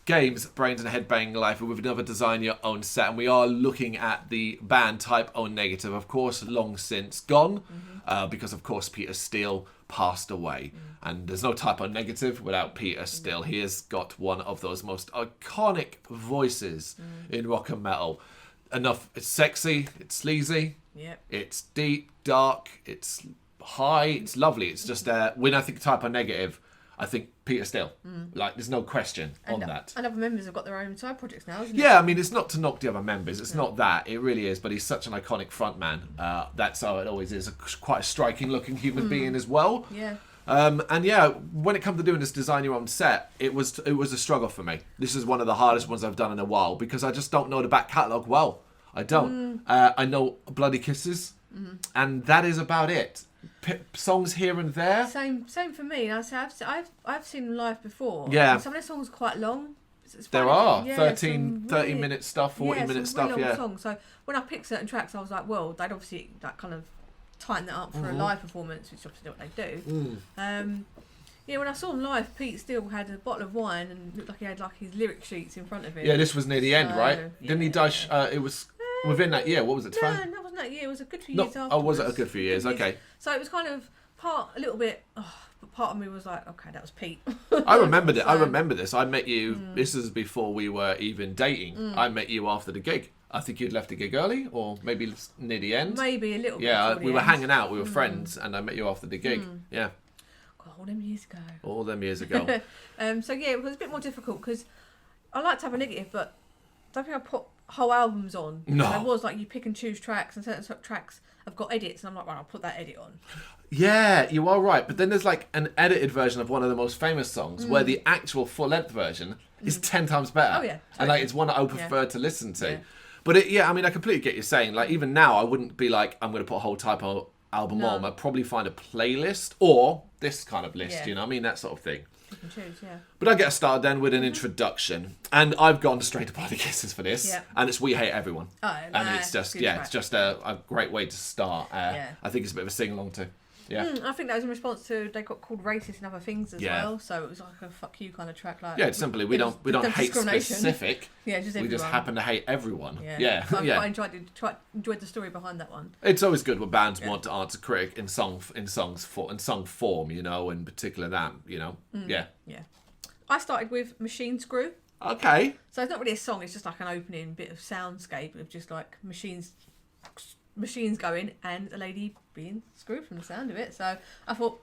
games, Brrraaains A Head-Banging Life, with another Design Your Own set, and we are looking at the band Type O Negative, of course, long since gone, because of course Peter Steele passed away, and there's no Type O Negative without Peter Steele. He has got one of those most iconic voices in rock and metal. It's sexy, it's sleazy, it's deep, dark, it's high, it's lovely. It's just when I think Type O Negative, I think Peter Steele. Like, there's no question on that. And other members have got their own side projects now, isn't it? Yeah, I mean, it's not to knock the other members. It's not that. It really is. But he's such an iconic frontman. That's how it always is. Quite a striking-looking human being as well. Yeah. And yeah, when it comes to doing this Design Your Own set, it was a struggle for me. This is one of the hardest ones I've done in a while because I just don't know the back catalogue well. I don't. I know Bloody Kisses, and that is about it. Songs here and there. Same for me. I've seen them live before. Yeah. And some of their songs are quite long. There are 30 really, minute stuff, 40 minute stuff. Really long songs. So when I picked certain tracks, I was like, well, they'd obviously kind of tighten that up for a live performance, which obviously what they do. Yeah, when I saw him live, Pete Steele had a bottle of wine and looked like he had like his lyric sheets in front of him. Yeah, this was near the end, right? Didn't he die? It was within that year. What was it? No, that wasn't that year. It was a good few years after. Oh, was it a good few years? Okay. So it was kind of a little bit. But part of me was like, okay, that was Pete. I remembered it. I remember this. I met you. This is before we were even dating. I met you after the gig. I think you'd left the gig early, or maybe near the end. Maybe a little bit. Yeah, we were hanging out. We were friends, and I met you after the gig. Yeah. God, all them years ago. All them years ago. So yeah, it was a bit more difficult because I like to have a negative, but I don't think I put whole albums on. No. And it was like you pick and choose tracks, and certain tracks have got edits, and I'm like, right, I'll put that edit on. Yeah, you are right. But then there's like an edited version of one of the most famous songs where the actual full-length version is 10 times better. Oh, yeah. Totally. And like it's one that I would prefer to listen to. Yeah. But I mean, I completely get you saying. Like even now, I wouldn't be like, I'm going to put a whole Type O album on. I'd probably find a playlist or this kind of list, you know what I mean? That sort of thing. You can choose, yeah. But I get started then with an introduction. And I've gone straight to Bloody Kisses for this. Yeah. And it's We Hate Everyone. Oh, and it's just, it's just a great way to start. I think it's a bit of a sing-along too. Yeah. I think that was in response to they got called racist and other things as well. So it was like a fuck you kind of track. Like it's simply we don't hate specific. Yeah, just everyone. We just happen to hate everyone. Yeah. So I quite enjoyed the story behind that one. It's always good when bands want to answer critic in song form, you know, in particular that, you know. Yeah. I started with Machine Screw. Okay. So it's not really a song, it's just like an opening bit of soundscape of just like machines going and a lady being screwed from the sound of it. So I thought,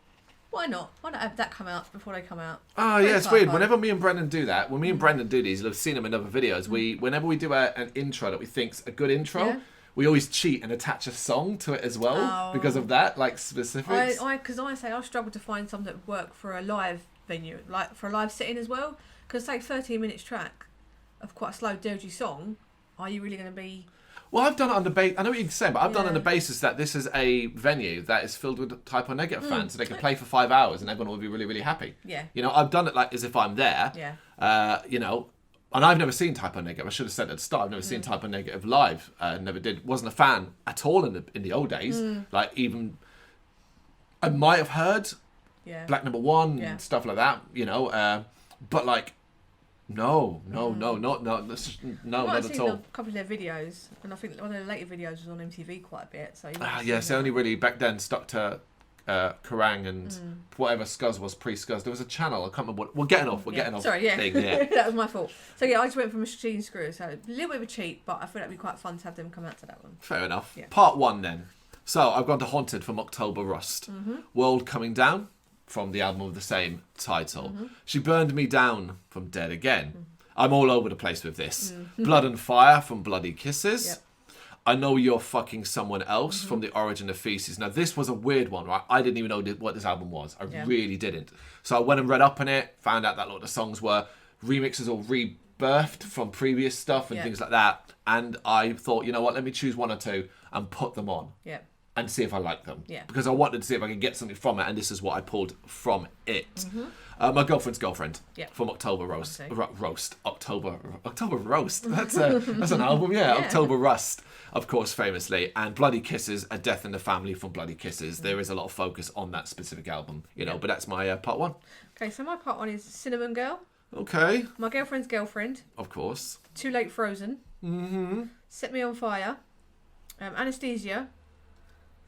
why not have that come out before they come out? Oh yeah, it's weird. Whenever me and Brendan do that, when me and Brendan do these, I've seen them in other videos, whenever we do an intro that we think's a good intro, we always cheat and attach a song to it as well because of that, like specifics. Because I struggle to find something that would work for a live venue, like for a live setting as well. Because say 13 minutes track of quite a slow, dirgy song, are you really going to be... Well, I've done it on the basis. I know what you're saying, but I've done it on the basis that this is a venue that is filled with Type O Negative fans, so they can play for 5 hours and everyone will be really, really happy. Yeah. You know, I've done it like as if I'm there. Yeah. You know, and I've never seen Type O Negative. I should have said at the start, I've never seen Type O Negative live. Never did. Wasn't a fan at all in the old days. Like even, I might have heard Black Number One and stuff like that. You know, but like. No, not at all. I've seen a couple of their videos, and I think one of the later videos was on MTV quite a bit. So yes, only really back then stuck to Kerrang and whatever Scuzz was pre-Scuzz. There was a channel, I can't remember what. We're getting off. Sorry, yeah. Thing, That was my fault. So yeah, I just went for Machine Screw. So a little bit of a cheat, but I thought that'd be quite fun to have them come out to that one. Fair enough. Yeah. Part 1 then. So I've gone to Haunted from October Rust. World Coming Down from the album of the same title. She Burned Me Down from Dead Again. I'm all over the place with this. Blood and Fire from Bloody Kisses. I Know You're Fucking Someone Else from The Origin of Feces. Now, this was a weird one, right? I didn't even know what this album was. I really didn't. So I went and read up on it, found out that a lot of the songs were remixes or rebirthed from previous stuff and things like that. And I thought, you know what, let me choose 1 or 2 and put them on. Yeah. And see if I like them. Yeah. Because I wanted to see if I could get something from it, and this is what I pulled from it. My Girlfriend's Girlfriend from October Roast. October Roast. That's an album, October Rust, of course, famously. And Bloody Kisses, A Death in the Family from Bloody Kisses. There is a lot of focus on that specific album, you know, but that's my part 1. Okay, so my part 1 is Cinnamon Girl. Okay. My Girlfriend's Girlfriend. Of course. Too Late Frozen. Mm-hmm. Set Me on Fire. Anesthesia.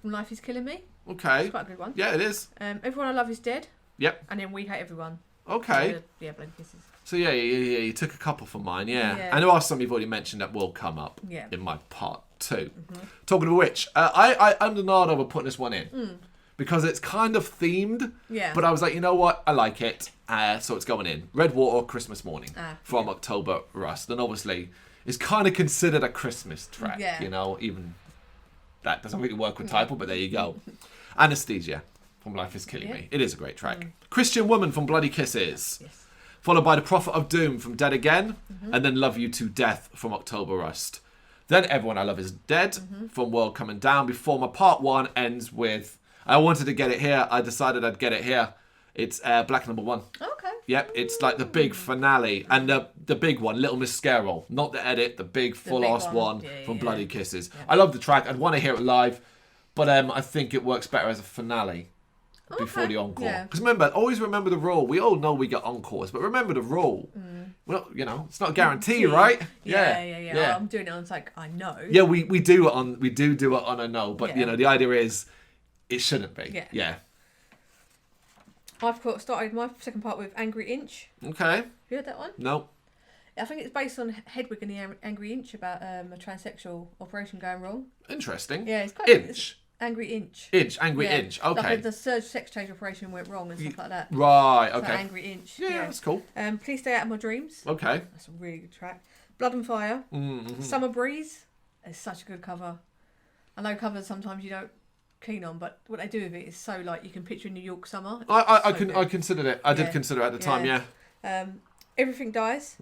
From Life is Killing Me. Okay. It's quite a good one. Yeah, it is. Everyone I Love is Dead. Yep. And then We Hate Everyone. Okay. Yeah, Bloody Kisses. So yeah, you took a couple from mine, yeah. Yeah. And there are some you've already mentioned that will come up Yeah. in my part 2. Talking of which, I'm the nod over putting this one in. Because it's kind of themed. Yeah. But I was like, you know what? I like it. So it's going in. Red Water, Christmas Morning from October Rust. And obviously, it's kind of considered a Christmas track. Yeah. You know, even that doesn't really work with title, but there you go. Anesthesia from Life is Killing Me. It is a great track. Christian Woman from Bloody Kisses. Yes. Followed by The Prophet of Doom from Dead Again. And then Love You to Death from October Rust. Then Everyone I Love is Dead from World Coming Down. Before my part 1 ends with, I wanted to get it here. I decided I'd get it here. It's Black Number 1. Okay. Yep, it's like the big finale. And the big one, Little Miss Scarrow. Not the edit, the big full-ass one from Bloody Kisses. Yeah. I love the track. I'd want to hear it live. But I think it works better as a finale. Before the encore. Because remember, always remember the rule. We all know we get encores, but remember the rule. Well, you know, it's not a guarantee, right? Yeah. I'm doing it on like I know. Yeah, we do it on a no, but you know, the idea is it shouldn't be. Yeah. I've started my second part with Angry Inch. Okay. You heard that one? No. I think it's based on Hedwig and the Angry Inch about a transsexual operation going wrong. Interesting. Yeah, it's quite Inch. Angry Inch. Angry Inch. Okay. Like the surge sex change operation went wrong and stuff like that. Right, So okay. Angry Inch. Yeah, that's cool. Please Stay Out of My Dreams. Okay. That's a really good track. Blood and Fire. Summer Breeze. It's such a good cover. I know covers sometimes you don't keen on, but what they do with it is so like you can picture New York summer. I considered it. I did consider it at the time, yeah. Everything Dies.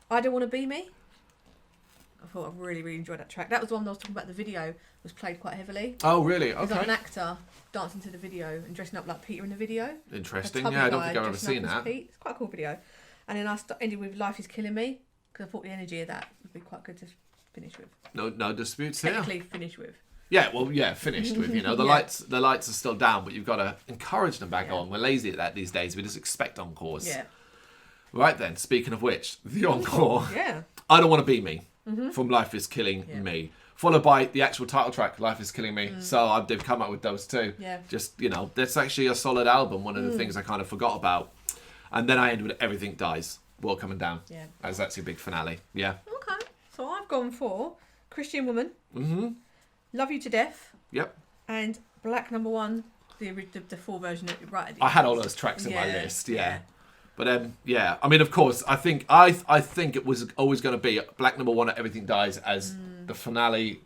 I Don't Want to Be Me. I thought I really, really enjoyed that track. That was the one I was talking about. The video was played quite heavily. Oh, really? Okay. There's like an actor dancing to the video and dressing up like Peter in the video. Interesting. Yeah, I don't think I've ever seen that. It's quite a cool video. And then I ended with Life is Killing Me because I thought the energy of that would be quite good to finish with. No disputes here. Technically finish with. Yeah, well, yeah, finished with, you know. The lights are still down, but you've got to encourage them back on. We're lazy at that these days. We just expect encores. Yeah. Right then, speaking of which, the encore. Yeah. I Don't Want to Be Me from Life is Killing Me. Followed by the actual title track, Life is Killing Me. So they've come up with those two. Yeah. Just, you know, that's actually a solid album. One of the things I kind of forgot about. And then I end with Everything Dies, World Coming Down. Yeah. As that's your big finale. Yeah. Okay. So I've gone for Christian Woman. Love You to Death. Yep. And Black Number 1, the full version right at the I had all those tracks in my list, But yeah, I mean, of course, I think it was always going to be Black Number 1 at Everything Dies as the finale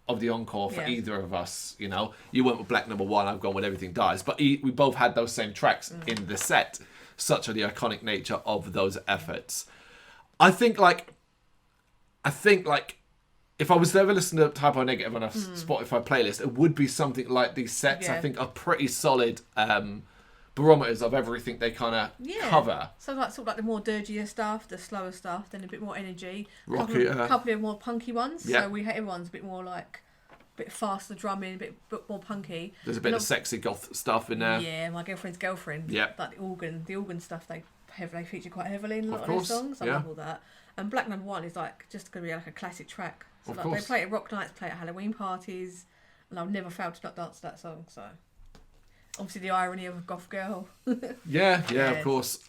of the encore for either of us. You know, you went with Black Number 1, I've gone with Everything Dies, but we both had those same tracks in the set. Such are the iconic nature of those efforts. I think like if I was to ever listen to Typo Negative on a Spotify playlist, it would be something like these sets. I think are pretty solid barometers of everything they kind of cover. So like sort of like the more dirgier stuff, the slower stuff, then a bit more energy. Rockier. Couple of more punky ones. Yeah. So We Hate Everyone's a bit more like a bit faster drumming, a bit more punky. There's a bit of sexy goth stuff in there. Yeah, My Girlfriend's Girlfriend. Yeah. Like the organ stuff they feature quite heavily in a lot of their songs. I love all that. And Black Number 1 is like just gonna be like a classic track. So like they play it at rock nights, play it at Halloween parties, and I've never failed to not dance to that song. So obviously the irony of a goth girl. yeah, of course.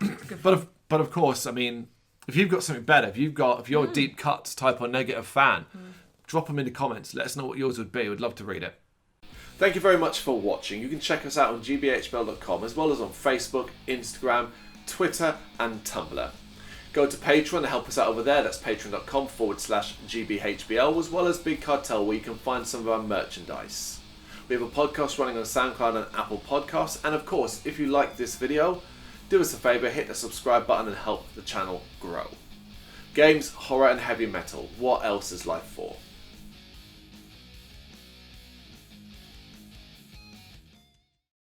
But of course, I mean, if you've got something better, if you're a deep cuts Typo Negative fan, drop them in the comments. Let us know what yours would be. We'd love to read it. Thank you very much for watching. You can check us out on gbhbl.com as well as on Facebook, Instagram, Twitter, and Tumblr. Go to Patreon to help us out over there. That's patreon.com/gbhbl, as well as Big Cartel, where you can find some of our merchandise. We have a podcast running on SoundCloud and Apple Podcasts. And of course, if you like this video, do us a favour, hit the subscribe button and help the channel grow. Games, horror and heavy metal. What else is life for?